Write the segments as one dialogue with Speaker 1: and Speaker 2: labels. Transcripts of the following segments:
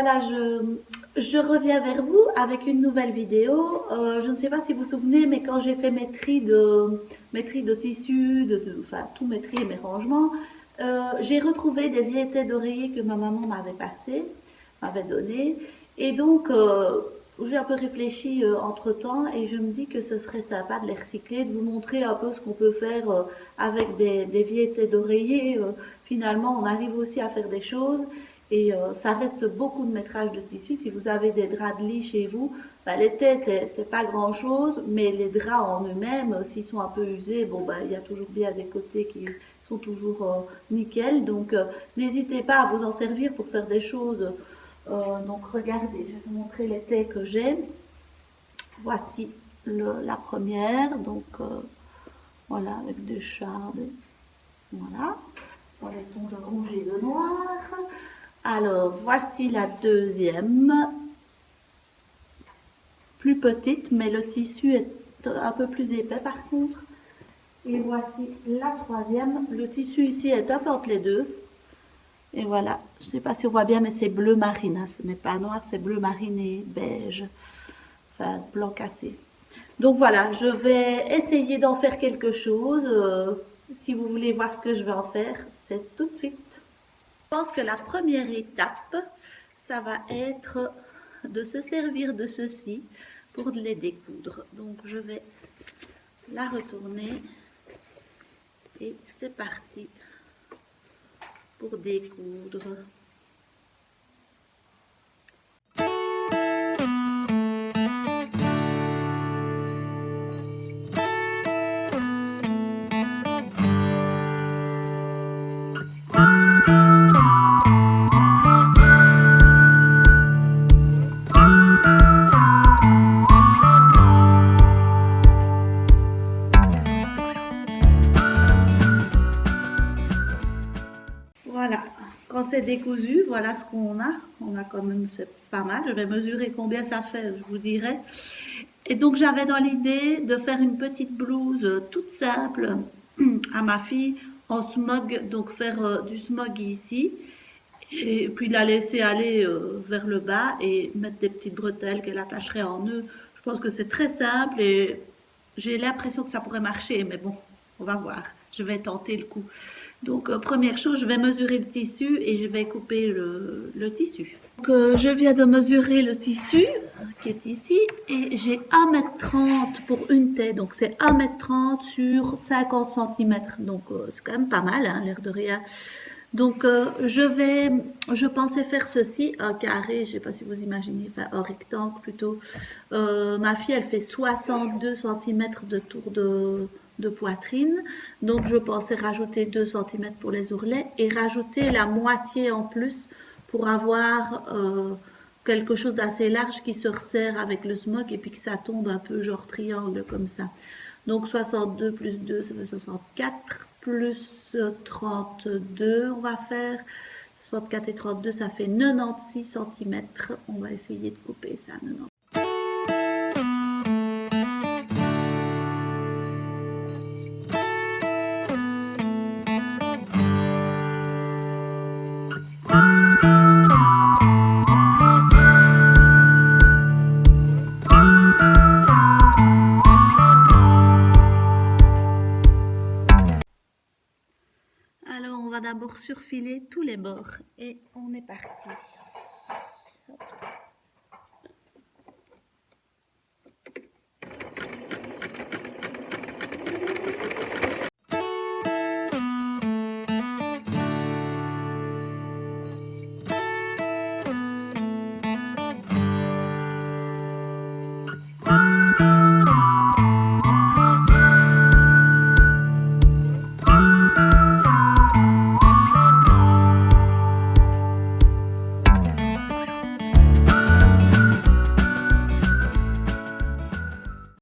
Speaker 1: voilà, je reviens vers vous avec une nouvelle vidéo. Je ne sais pas si vous vous souvenez, mais quand j'ai fait mes tris de tissus, enfin tous mes tris et mes rangements, j'ai retrouvé des vieilles têtes d'oreiller que ma maman m'avait données. Et donc, j'ai un peu réfléchi entre-temps et je me dis que ce serait sympa de les recycler, de vous montrer un peu ce qu'on peut faire avec des vieilles têtes d'oreiller. Finalement, on arrive aussi à faire des choses. Et ça reste beaucoup de métrage de tissu. Si vous avez des draps de lit chez vous, ben, l'été, c'est pas grand chose, mais les draps en eux-mêmes, s'ils sont un peu usés, bon, ben, il y a toujours bien des côtés qui sont toujours nickel. Donc, n'hésitez pas à vous en servir pour faire des choses. Donc, regardez, je vais vous montrer l'été que j'ai. Voici la première. Donc, voilà, avec des chardes. Voilà. Dans les tons de rouge et de noir. Alors, voici la deuxième, plus petite, mais le tissu est un peu plus épais par contre. Et voici la troisième. Le tissu ici est un peu entre les deux. Et voilà, je ne sais pas si on voit bien, mais c'est bleu marine. Hein. Ce n'est pas noir, c'est bleu marine et beige. Enfin, blanc cassé. Donc voilà, je vais essayer d'en faire quelque chose. Si vous voulez voir ce que je vais en faire, c'est tout de suite. Je pense que la première étape, ça va être de se servir de ceci pour les découdre. Donc je vais la retourner et c'est parti pour découdre. Voilà, quand c'est décousu, voilà ce qu'on a. On a quand même, c'est pas mal. Je vais mesurer combien ça fait, je vous dirai. Et donc j'avais dans l'idée de faire une petite blouse toute simple à ma fille en smog, donc faire du smog ici. Et puis la laisser aller vers le bas et mettre des petites bretelles qu'elle attacherait en nœud. Je pense que c'est très simple et j'ai l'impression que ça pourrait marcher, mais bon, on va voir. Je vais tenter le coup. Donc, première chose, je vais mesurer le tissu et je vais couper le tissu. Donc, je viens de mesurer le tissu qui est ici et j'ai 1,30 m pour une taie. Donc, c'est 1,30 m sur 50 cm. Donc, c'est quand même pas mal, hein, l'air de rien. Donc, je pensais faire ceci, un carré, je ne sais pas si vous imaginez, enfin un rectangle plutôt. Ma fille, elle fait 62 cm de tour de poitrine. Donc, je pensais rajouter 2 cm pour les ourlets et rajouter la moitié en plus pour avoir quelque chose d'assez large qui se resserre avec le smog et puis que ça tombe un peu genre triangle comme ça. Donc 62 plus 2, ça fait 64, plus 32, on va faire. 64 et 32, ça fait 96 cm. On va essayer de couper ça, 90. Alors, on va d'abord surfiler tous les bords et on est parti. Hops.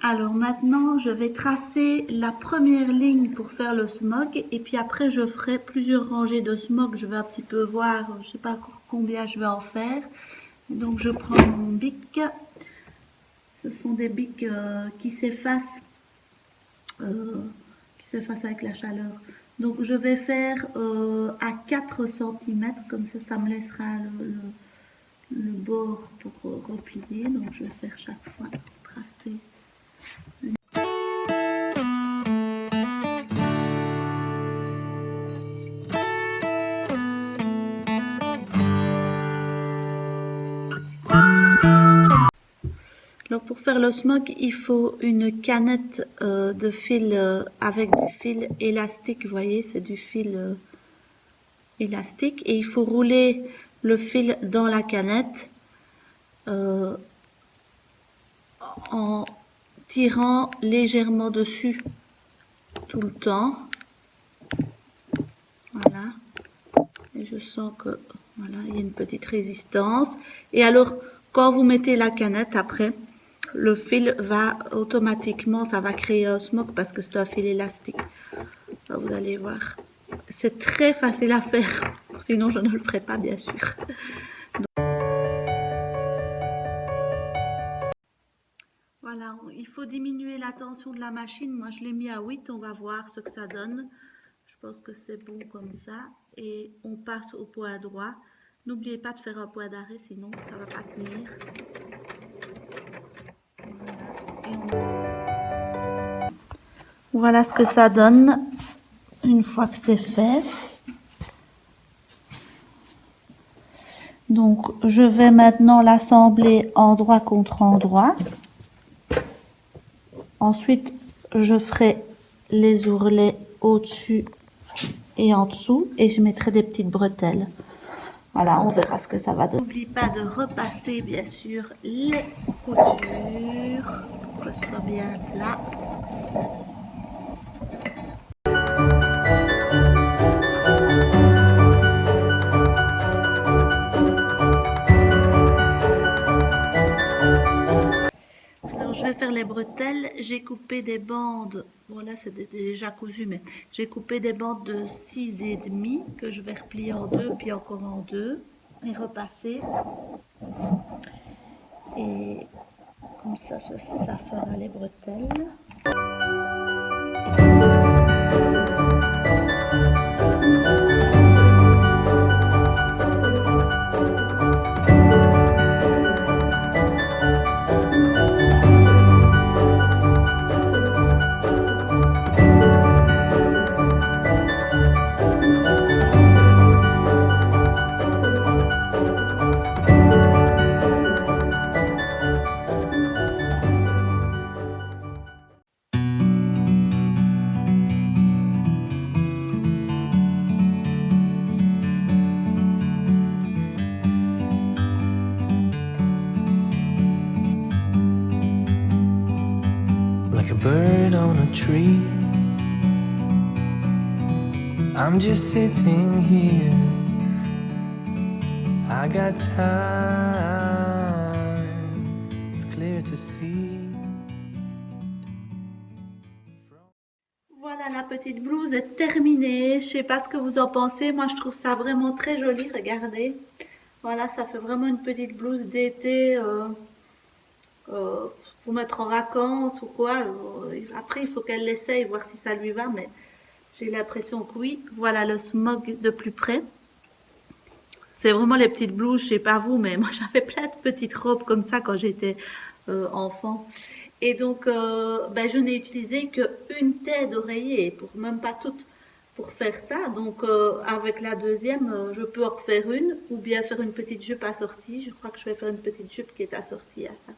Speaker 1: Alors maintenant, je vais tracer la première ligne pour faire le smog et puis après je ferai plusieurs rangées de smog. Je vais un petit peu voir, je ne sais pas encore combien je vais en faire. Donc je prends mon bic. Ce sont des bics qui s'effacent avec la chaleur. Donc je vais faire à 4 cm, comme ça me laissera le bord pour replier, donc je vais faire chaque fois tracer. Alors pour faire le smock, il faut une canette de fil avec du fil élastique, vous voyez, c'est du fil élastique, et il faut rouler le fil dans la canette en tirant légèrement dessus tout le temps. Voilà, et je sens que voilà, il y a une petite résistance. Et alors, quand vous mettez la canette après, le fil va automatiquement, ça va créer un smock parce que c'est un fil élastique. Alors, vous allez voir, c'est très facile à faire, sinon je ne le ferai pas bien sûr. Voilà, il faut diminuer la tension de la machine. Moi, je l'ai mis à 8, on va voir ce que ça donne. Je pense que c'est bon comme ça. Et on passe au point droit. N'oubliez pas de faire un point d'arrêt, sinon ça ne va pas tenir. Voilà ce que ça donne une fois que c'est fait. Donc, je vais maintenant l'assembler endroit contre endroit. Ensuite, je ferai les ourlets au-dessus et en dessous et je mettrai des petites bretelles. Voilà, on verra ce que ça va donner. N'oublie pas de repasser bien sûr les coutures pour que ce soit bien plat. Alors je vais faire les bretelles. J'ai coupé des bandes, bon là c'est déjà cousu, mais j'ai coupé des bandes de 6,5 que je vais replier en deux, puis encore en deux et repasser. Et comme ça fera les bretelles.
Speaker 2: Like a bird on a tree, I'm just sitting here. I got time, it's clear to see.
Speaker 1: Voilà, la petite blouse est terminée. Je sais pas ce que vous en pensez. Moi, je trouve ça vraiment très joli. Regardez. Voilà, ça fait vraiment une petite blouse d'été pour mettre en vacances ou quoi. Après, il faut qu'elle l'essaye, voir si ça lui va. Mais j'ai l'impression que oui. Voilà le smog de plus près. C'est vraiment les petites blouses, je sais pas vous, mais moi j'avais plein de petites robes comme ça quand j'étais enfant. Et donc, je n'ai utilisé qu'une taille d'oreiller, pour même pas toute, pour faire ça. Donc, avec la deuxième, je peux en refaire une, ou bien faire une petite jupe assortie. Je crois que je vais faire une petite jupe qui est assortie à ça.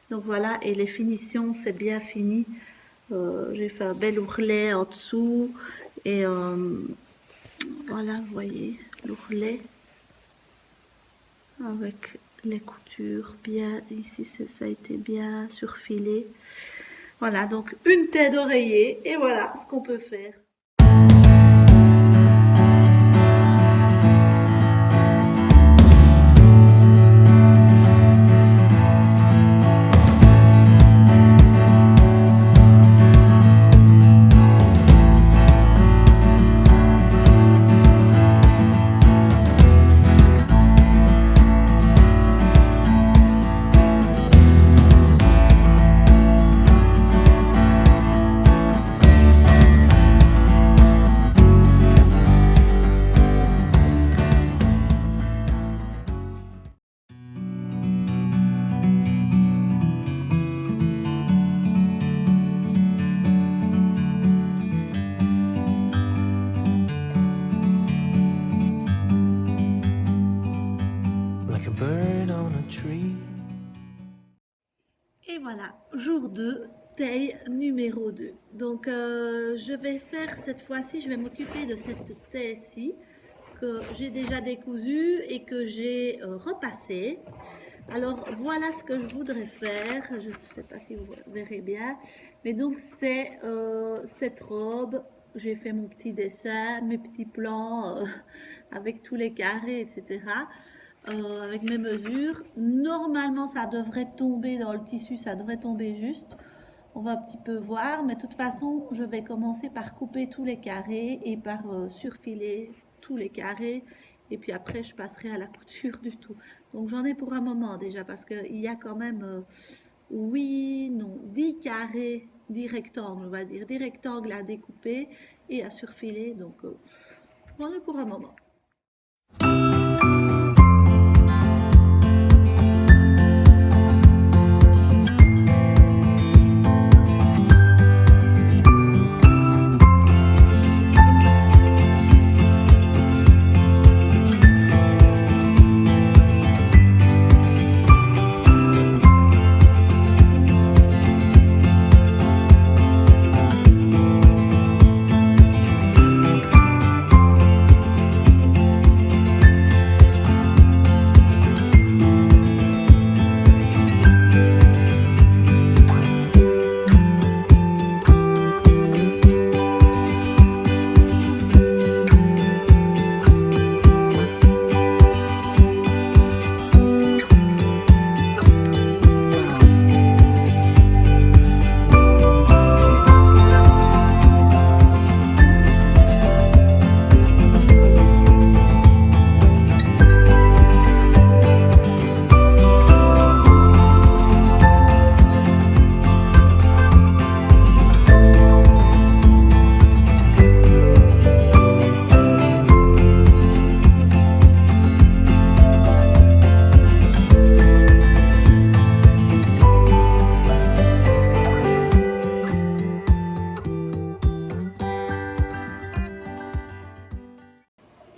Speaker 1: Donc voilà, et les finitions, c'est bien fini. J'ai fait un bel ourlet en dessous. Et voilà, vous voyez, l'ourlet. Avec les coutures bien, ici ça a été bien surfilé. Voilà, donc une tête d'oreiller et voilà ce qu'on peut faire. Voilà, jour 2, taille numéro 2. Donc, je vais faire cette fois-ci, je vais m'occuper de cette taille-ci que j'ai déjà décousue et que j'ai repassée. Alors, voilà ce que je voudrais faire. Je ne sais pas si vous verrez bien. Mais donc, c'est cette robe. J'ai fait mon petit dessin, mes petits plans avec tous les carrés, etc. Avec mes mesures. Normalement, ça devrait tomber dans le tissu, ça devrait tomber juste. On va un petit peu voir, mais de toute façon, je vais commencer par couper tous les carrés et par surfiler tous les carrés. Et puis après, je passerai à la couture du tout. Donc, j'en ai pour un moment déjà, parce qu'il y a quand même, oui, non, 10 carrés, 10 rectangles, on va dire, 10 rectangles à découper et à surfiler. Donc, j'en ai pour un moment.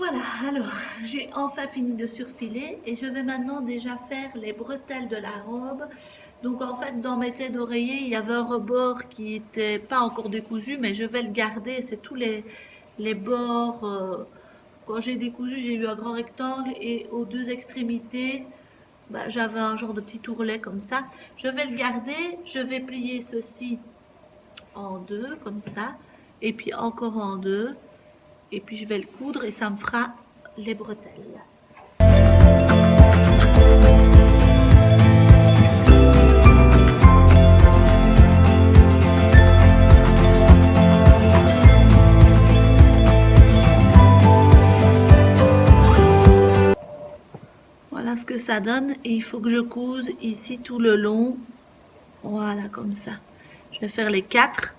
Speaker 1: Voilà, alors j'ai enfin fini de surfiler et je vais maintenant déjà faire les bretelles de la robe. Donc en fait dans mes têtes d'oreiller il y avait un rebord qui était pas encore décousu mais je vais le garder, c'est tous les bords. Quand j'ai décousu j'ai eu un grand rectangle et aux deux extrémités j'avais un genre de petit ourlet comme ça. Je vais le garder, je vais plier ceci en deux comme ça et puis encore en deux. Et puis je vais le coudre et ça me fera les bretelles. Voilà ce que ça donne et il faut que je couse ici tout le long. Voilà comme ça. Je vais faire les 4.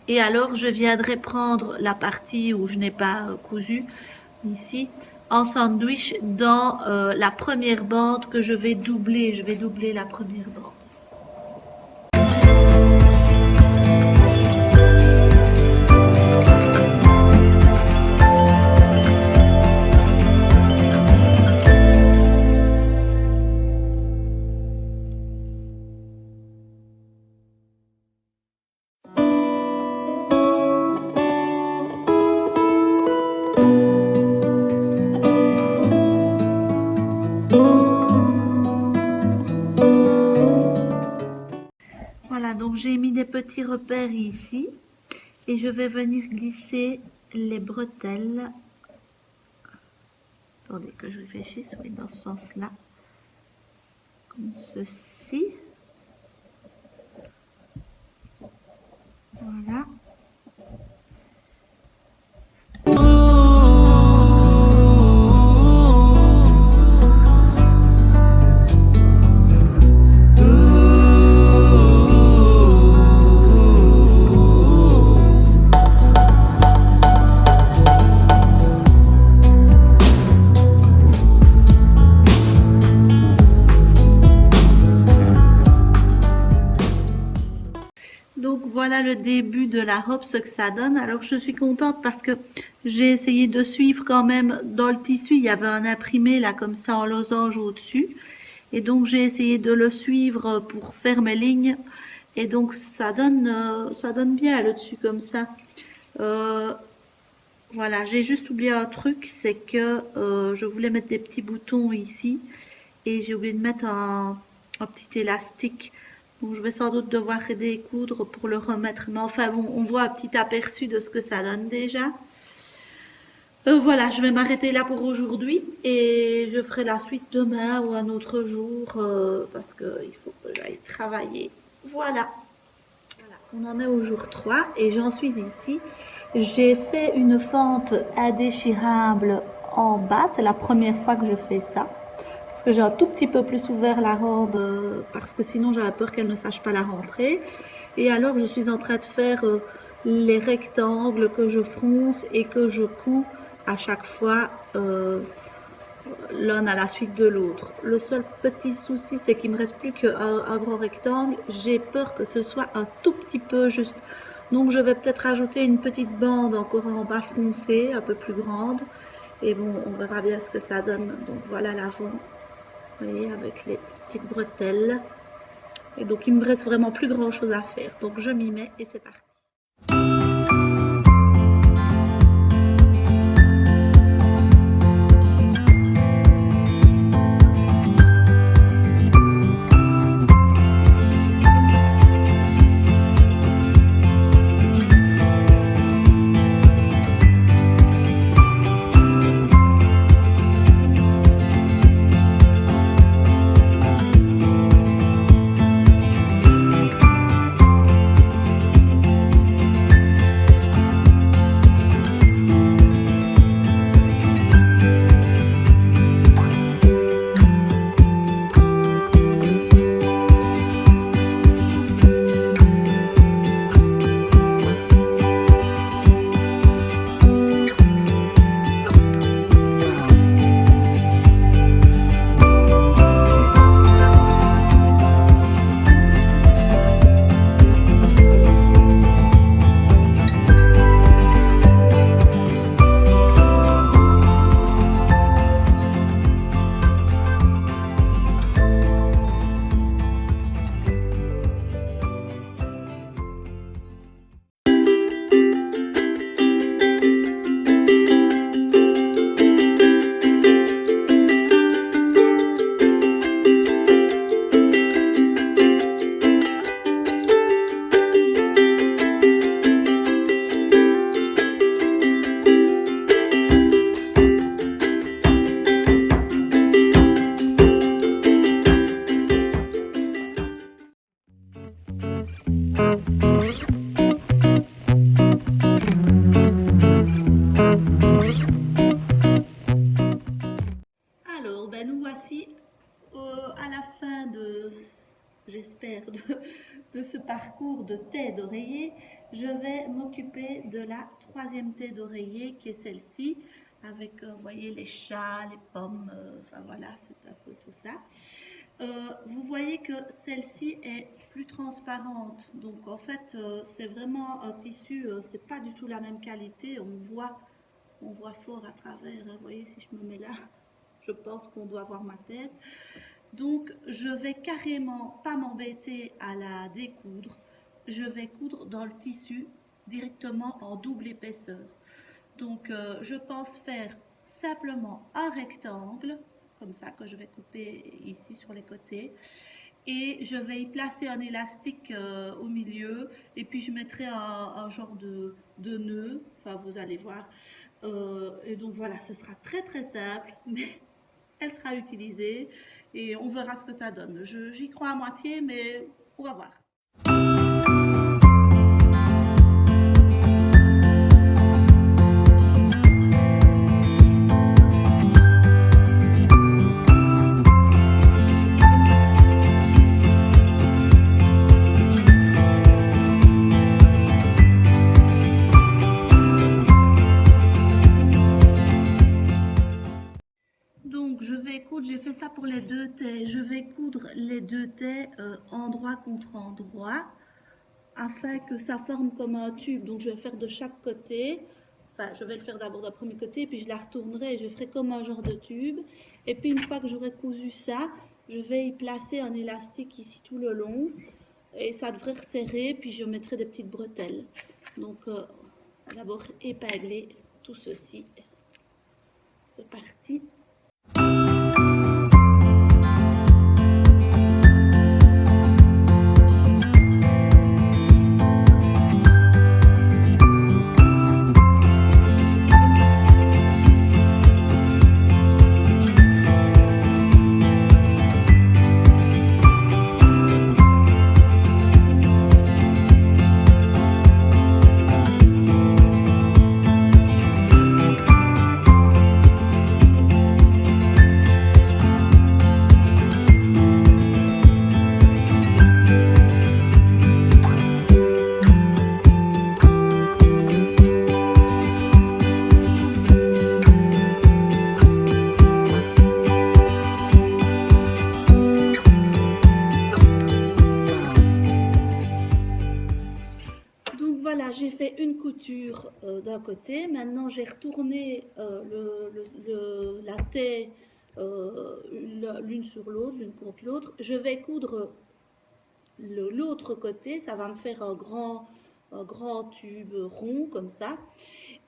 Speaker 1: Et alors, je viendrai prendre la partie où je n'ai pas cousu, ici, en sandwich dans la première bande que je vais doubler. Je vais doubler la première bande. Voilà, donc j'ai mis des petits repères ici et je vais venir glisser les bretelles. Attendez que je réfléchisse, oui, dans ce sens-là, comme ceci. Voilà. Donc voilà le début de la robe, ce que ça donne. Alors je suis contente parce que j'ai essayé de suivre quand même dans le tissu. Il y avait un imprimé là comme ça en losange au-dessus. Et donc j'ai essayé de le suivre pour faire mes lignes. Et donc ça donne bien le dessus comme ça. Euh, voilà, j'ai juste oublié un truc, c'est que je voulais mettre des petits boutons ici. Et j'ai oublié de mettre un petit élastique. Donc je vais sans doute devoir découdre pour le remettre. Mais enfin bon, on voit un petit aperçu de ce que ça donne déjà. Voilà, je vais m'arrêter là pour aujourd'hui et je ferai la suite demain ou un autre jour parce qu'il faut que j'aille travailler. Voilà. On en est au jour 3 et j'en suis ici. J'ai fait une fente indéchirable en bas. C'est la première fois que je fais ça. Parce que j'ai un tout petit peu plus ouvert la robe parce que sinon j'avais peur qu'elle ne sache pas la rentrer. Et alors je suis en train de faire les rectangles que je fronce et que je couds à chaque fois l'un à la suite de l'autre. Le seul petit souci c'est qu'il me reste plus qu'un gros rectangle. J'ai peur que ce soit un tout petit peu juste. Donc je vais peut-être ajouter une petite bande encore en bas froncée, un peu plus grande. Et bon, on verra bien ce que ça donne. Donc voilà l'avant. Vous voyez, avec les petites bretelles. Et donc il me reste vraiment plus grand chose à faire. Donc je m'y mets et c'est parti. Alors, ben nous voici à la fin de, j'espère, de ce parcours de thé d'oreiller. Je vais m'occuper de la troisième thé d'oreiller qui est celle-ci, avec, vous voyez, les chats, les pommes, enfin voilà, c'est un peu tout ça. Vous voyez que celle-ci est plus transparente, donc en fait, c'est vraiment un tissu, c'est pas du tout la même qualité, on voit fort à travers, hein. Vous voyez, si je me mets là, je pense qu'on doit voir ma tête. Donc, je vais carrément pas m'embêter à la découdre. Je vais coudre dans le tissu directement en double épaisseur. Donc, je pense faire simplement un rectangle, comme ça, que je vais couper ici sur les côtés. Et je vais y placer un élastique au milieu. Et puis, je mettrai un genre de nœud. Enfin, vous allez voir. Et donc, voilà, ce sera très, très simple. Mais elle sera utilisée et on verra ce que ça donne. J'y crois à moitié, mais on va voir. Donc je vais coudre, j'ai fait ça pour les deux tais, je vais coudre les deux tais endroit contre endroit afin que ça forme comme un tube. Donc je vais faire de chaque côté, enfin je vais le faire d'abord d'un premier côté puis je la retournerai et je ferai comme un genre de tube. Et puis une fois que j'aurai cousu ça, Je vais y placer un élastique ici tout le long et ça devrait resserrer, puis je mettrai des petites bretelles. Donc d'abord épingler tout ceci. C'est parti. Voilà, j'ai fait une couture d'un côté. Maintenant, j'ai retourné la taie l'une sur l'autre, l'une contre l'autre. Je vais coudre l'autre côté. Ça va me faire un grand tube rond comme ça.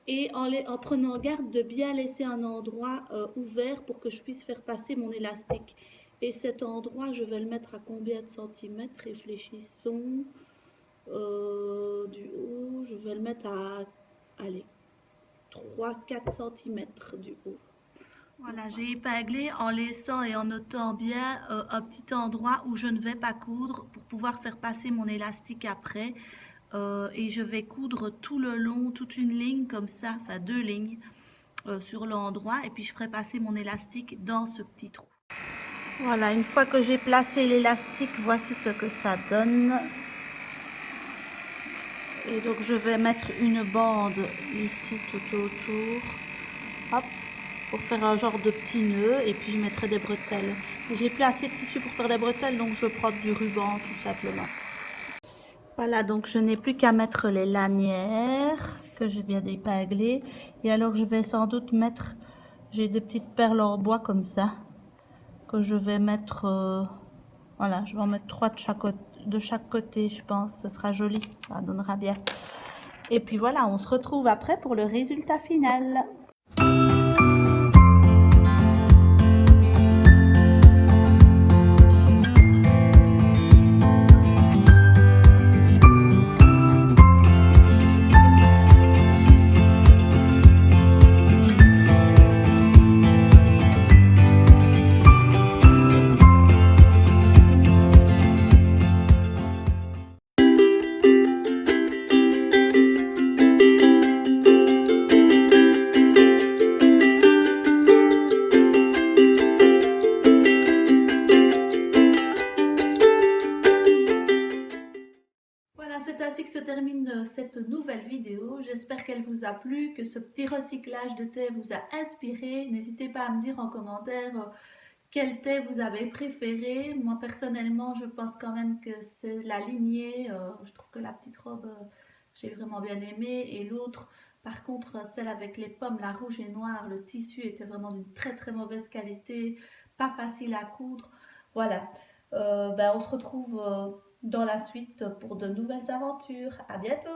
Speaker 1: Et en prenant garde de bien laisser un endroit ouvert pour que je puisse faire passer mon élastique. Et cet endroit, je vais le mettre à combien de centimètres? Réfléchissons. Du haut, je vais le mettre à, allez, 3-4 cm du haut. Voilà, j'ai épinglé en laissant et en notant bien un petit endroit où je ne vais pas coudre pour pouvoir faire passer mon élastique après. Et je vais coudre tout le long, toute une ligne comme ça, enfin 2 lignes sur l'endroit. Et puis je ferai passer mon élastique dans ce petit trou. Voilà, une fois que j'ai placé l'élastique, voici ce que ça donne. Et donc je vais mettre une bande ici tout autour, hop, pour faire un genre de petit nœud, et puis je mettrai des bretelles. J'ai plus assez de tissu pour faire des bretelles, donc je prends du ruban tout simplement. Voilà, donc je n'ai plus qu'à mettre les lanières que je viens d'épingler. Et alors je vais sans doute mettre, j'ai des petites perles en bois comme ça, que je vais mettre, voilà, je vais en mettre 3 de chaque côté, je pense, ce sera joli, ça donnera bien. Et puis voilà, on se retrouve après pour le résultat final. C'est ainsi que se termine cette nouvelle vidéo. J'espère qu'elle vous a plu, que ce petit recyclage de thé vous a inspiré. N'hésitez pas à me dire en commentaire quel thé vous avez préféré. Moi personnellement, je pense quand même que c'est la lignée. Je trouve que la petite robe, j'ai vraiment bien aimé. Et l'autre, par contre, celle avec les pommes, la rouge et noire, le tissu était vraiment d'une très mauvaise qualité, pas facile à coudre. Voilà, on se retrouve dans la suite pour de nouvelles aventures. À bientôt!